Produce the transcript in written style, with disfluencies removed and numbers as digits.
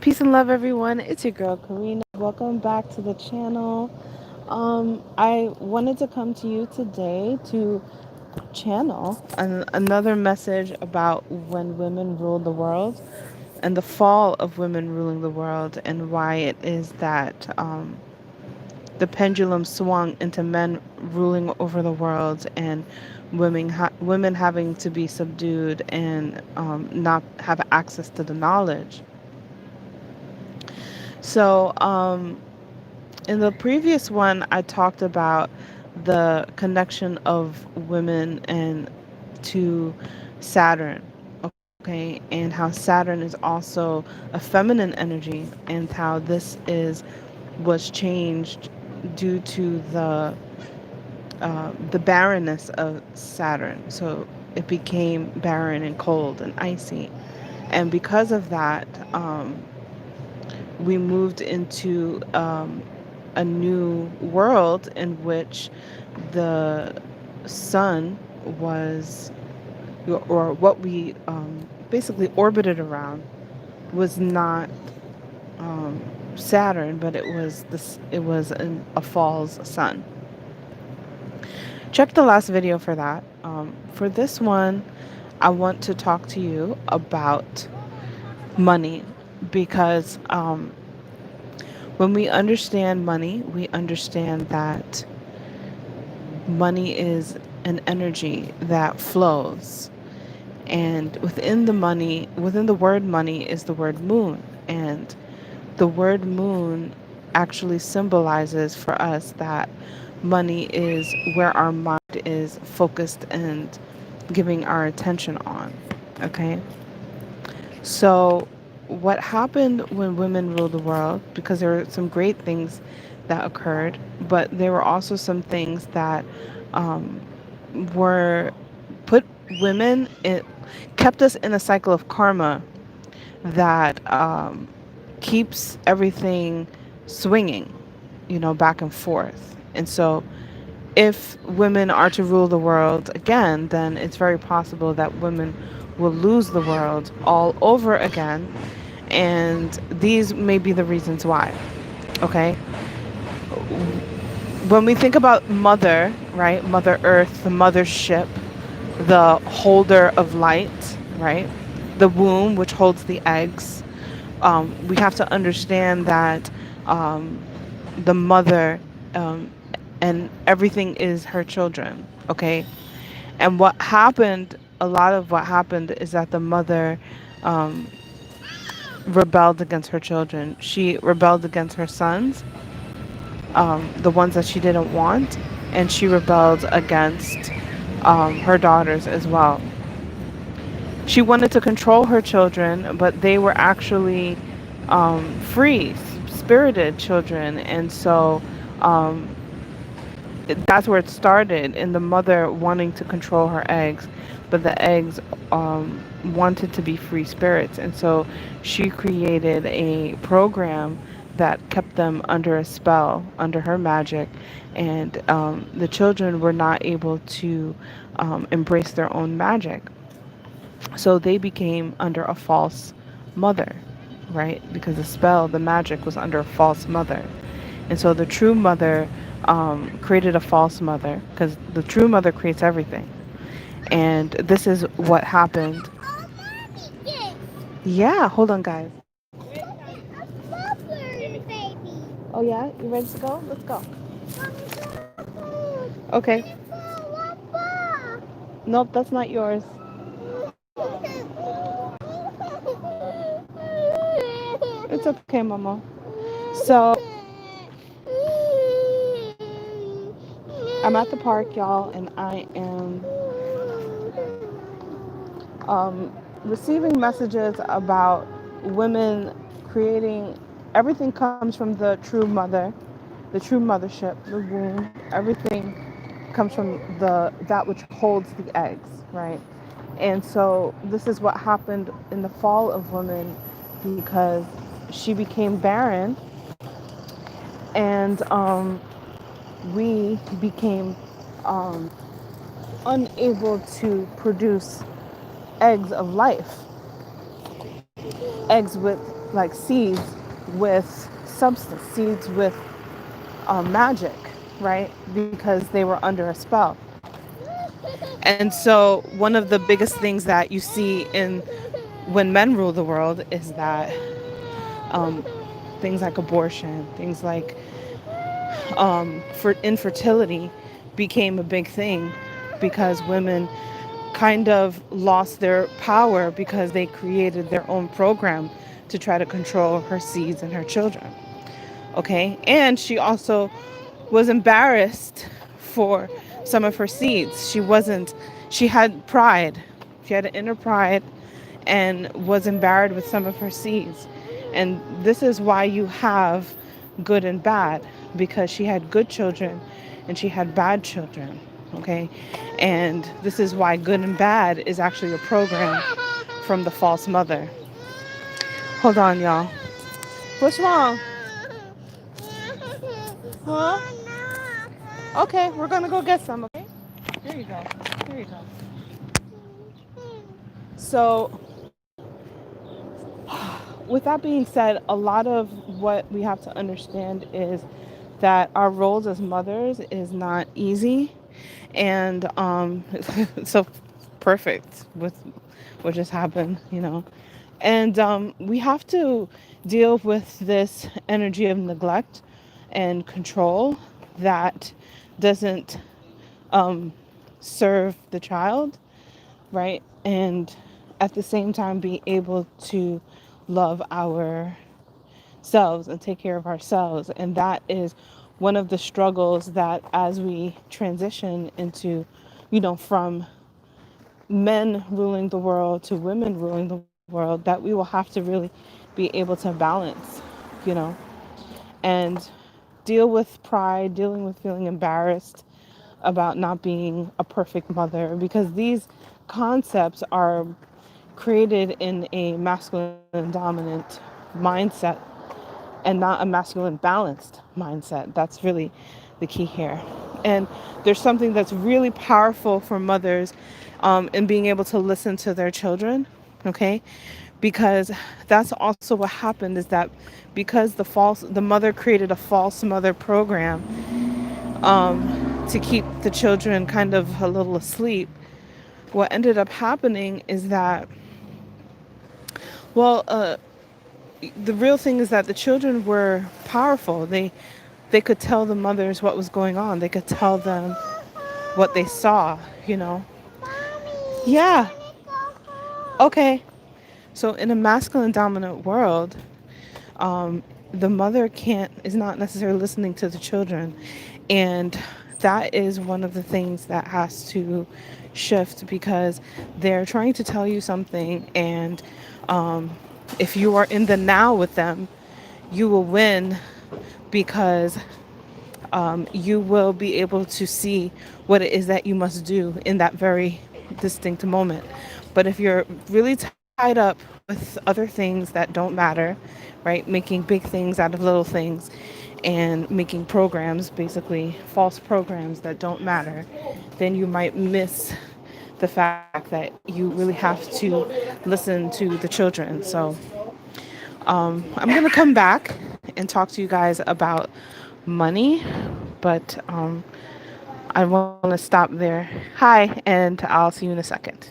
Peace and love, everyone. It's your girl, Karina. Welcome back to the channel. I wanted to come to you today to channel another message about when women ruled the world and the fall of women ruling the world, and why it is that the pendulum swung into men ruling over the world and women having to be subdued and not have access to the knowledge. So, in the previous one, I talked about the connection of women and to Saturn, okay, and how Saturn is also a feminine energy, and how this is was changed due to the barrenness of Saturn. So it became barren and cold and icy, and because of that, we moved into a new world in which the sun was, or what we basically orbited around, was not Saturn, but it was a false sun. Check the last video for that. For this one, I want to talk to you about money, because when we understand money, we understand that money is an energy that flows. And within the word money is the word moon. And the word moon actually symbolizes for us that money is where our mind is focused and giving our attention on. Okay? So, what happened when women ruled the world? Because there were some great things that occurred, but there were also some things that um, were put women in, kept us in a cycle of karma that keeps everything swinging, back and forth. And so, if women are to rule the world again, then it's very possible that women will lose the world all over again. And these may be the reasons why. Okay. When we think about Mother, right? Mother Earth, the mothership, the holder of light, right? The womb, which holds the eggs. We have to understand that um, the mother um, and everything is her children, okay? And a lot of what happened is that the mother um, rebelled against her children. She rebelled against her sons, the ones that she didn't want, and she rebelled against her daughters as well. She wanted to control her children, but they were actually free, spirited children, and so um, that's where it started, in the mother wanting to control her eggs, but the eggs wanted to be free spirits, and so she created a program that kept them under a spell, under her magic, and the children were not able to embrace their own magic. So they became under a false mother, right? Because the spell, the magic was under a false mother. And so the true mother created a false mother, because the true mother creates everything. And this is what happened. Yeah, hold on, guys. Oh, yeah? You ready to go? Let's go. Okay. Nope, that's not yours. It's okay, Mama. So, I'm at the park, y'all, and I am receiving messages about women creating, everything comes from the true mother, the true mothership, the womb. Everything comes from that which holds the eggs, right? And so this is what happened in the fall of women, because she became barren, and we became unable to produce eggs of life, eggs with like seeds with substance, seeds with magic, right? Because they were under a spell. And so, one of the biggest things that you see in when men rule the world is that um, things like abortion, things like for infertility became a big thing because women kind of lost their power because they created their own program to try to control her seeds and her children. Okay, and she also was embarrassed for some of her seeds. She had pride. She had an inner pride and was embarrassed with some of her seeds. And this is why you have good and bad, because she had good children and she had bad children. Okay, and this is why good and bad is actually a program from the false mother. Hold on, y'all. What's wrong? Huh? Okay, we're gonna go get some. Okay. Here you go. Here you go. So, with that being said, a lot of what we have to understand is that our roles as mothers is not easy, and so perfect with what just happened, you know, and we have to deal with this energy of neglect and control that doesn't serve the child, right? And at the same time, be able to love ourselves and take care of ourselves. And that is one of the struggles that as we transition into, you know, from men ruling the world to women ruling the world, that we will have to really be able to balance, you know, and deal with pride, dealing with feeling embarrassed about not being a perfect mother, because these concepts are created in a masculine dominant mindset and not a masculine balanced mindset. That's really the key here. And there's something that's really powerful for mothers in being able to listen to their children, okay? Because that's also what happened is that because the mother created a false mother program to keep the children kind of a little asleep, what ended up happening is that, well, the real thing is that the children were powerful. They could tell the mothers what was going on. They could tell them what they saw, you know. Yeah. Okay. So in a masculine dominant world, the mother can't is not necessarily listening to the children, and that is one of the things that has to shift, because they're trying to tell you something, and if you are in the now with them, you will win, because you will be able to see what it is that you must do in that very distinct moment. But if you're really tied up with other things that don't matter, right, making big things out of little things and making programs, basically false programs that don't matter, then you might miss the fact that you really have to listen to the children. So I'm going to come back and talk to you guys about money, but I want to stop there. Hi, and I'll see you in a second.